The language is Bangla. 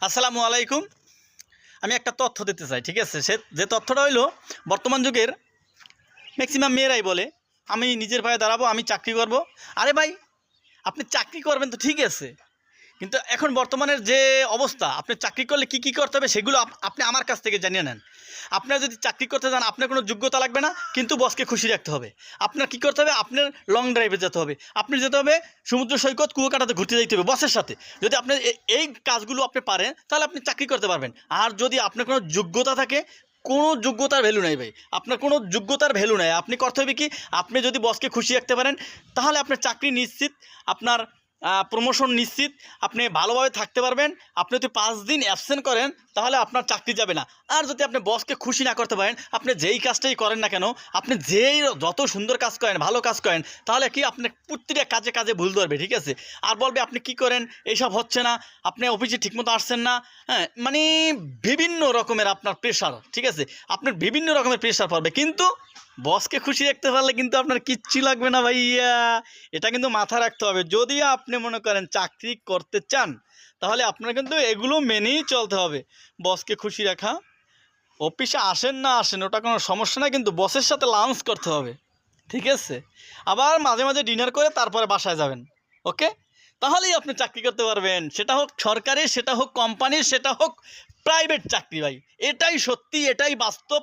আসসালামু আলাইকুম। আমি একটা তথ্য দিতে চাই, ঠিক আছে? যে তথ্যটা হইলো, বর্তমান যুগের ম্যাক্সিমাম মেয়েরাই বলে আমি নিজের পায়ে দাঁড়াবো, আমি চাকরি করব। আরে ভাই, আপনি চাকরি করবেন তো ঠিক আছে, কিন্তু এখন বর্তমানের যে অবস্থা, আপনি চাকরি করলে কি কি করতে হবে সেগুলো আপনি আমার কাছ থেকে জানিয়ে নেন। আপনার যদি চাকরি করতে যান, আপনার কোনো যোগ্যতা লাগবে না, কিন্তু বসকে খুশি রাখতে হবে। আপনার কি করতে হবে? আপনার লং ড্রাইভে যেতে হবে, আপনি যেতে হবে সমুদ্র সৈকত কুয়াকাটাতে ঘুরতে যেতে হবে বসের সাথে। যদি আপনি এই কাজগুলো আপনি পারেন, তাহলে আপনি চাকরি করতে পারবেন। আর যদি আপনার কোনো যোগ্যতা থাকে, কোনো যোগ্যতার ভ্যালু নাই ভাই, আপনার কোনো যোগ্যতার ভ্যালু নাই। আপনি করতে হবে কি, আপনি যদি বসকে খুশি রাখতে পারেন, তাহলে আপনার চাকরি নিশ্চিত, আপনার প্রমোশন নিশ্চিত, আপনি ভালোভাবে থাকতে পারবেন। আপনি যদি 5 দিন অ্যাবসেন্ট করেন, তাহলে আপনার চাকরি যাবে না। আর যদি আপনি বসকে খুশি না করতে পারেন, আপনি যেই কাজটাই করেন না কেন, আপনি যত সুন্দর কাজ করেন, ভালো কাজ করেন, তাহলে কি আপনার প্রতিটা কাজে কাজে ভুল ধরবে, ঠিক আছে? আর বলবে আপনি কি করেন, এইসব হচ্ছে না, আপনি অফিসে ঠিকমতো আসছেন না। হ্যাঁ, মানে বিভিন্ন রকমের আপনার প্রেশার, ঠিক আছে? আপনার বিভিন্ন রকমের প্রেশার পড়বে, কিন্তু বসকে খুশি রাখতে পারলে কিন্তু আপনার কিচ্ছু লাগবে না ভাইয়া। এটা কিন্তু মাথায় রাখতে হবে। যদি আপনি মনে করেন চাকরি করতে চান, তাহলে আপনার কিন্তু এগুলো মেনেই চলতে হবে। বসকে খুশি রাখা, অফিসে আসেন না আসেন ওটা কোনো সমস্যা না, কিন্তু বসের সাথে লাঞ্চ করতে হবে, ঠিক আছে? আবার মাঝে মাঝে ডিনার করে তারপরে বাসায় যাবেন, ওকে? তাহলেই আপনি চাকরি করতে পারবেন। সেটা হোক সরকারি, সেটা হোক কোম্পানির, সেটা হোক প্রাইভেট চাকরি ভাই। এটাই সত্যি, এটাই বাস্তব।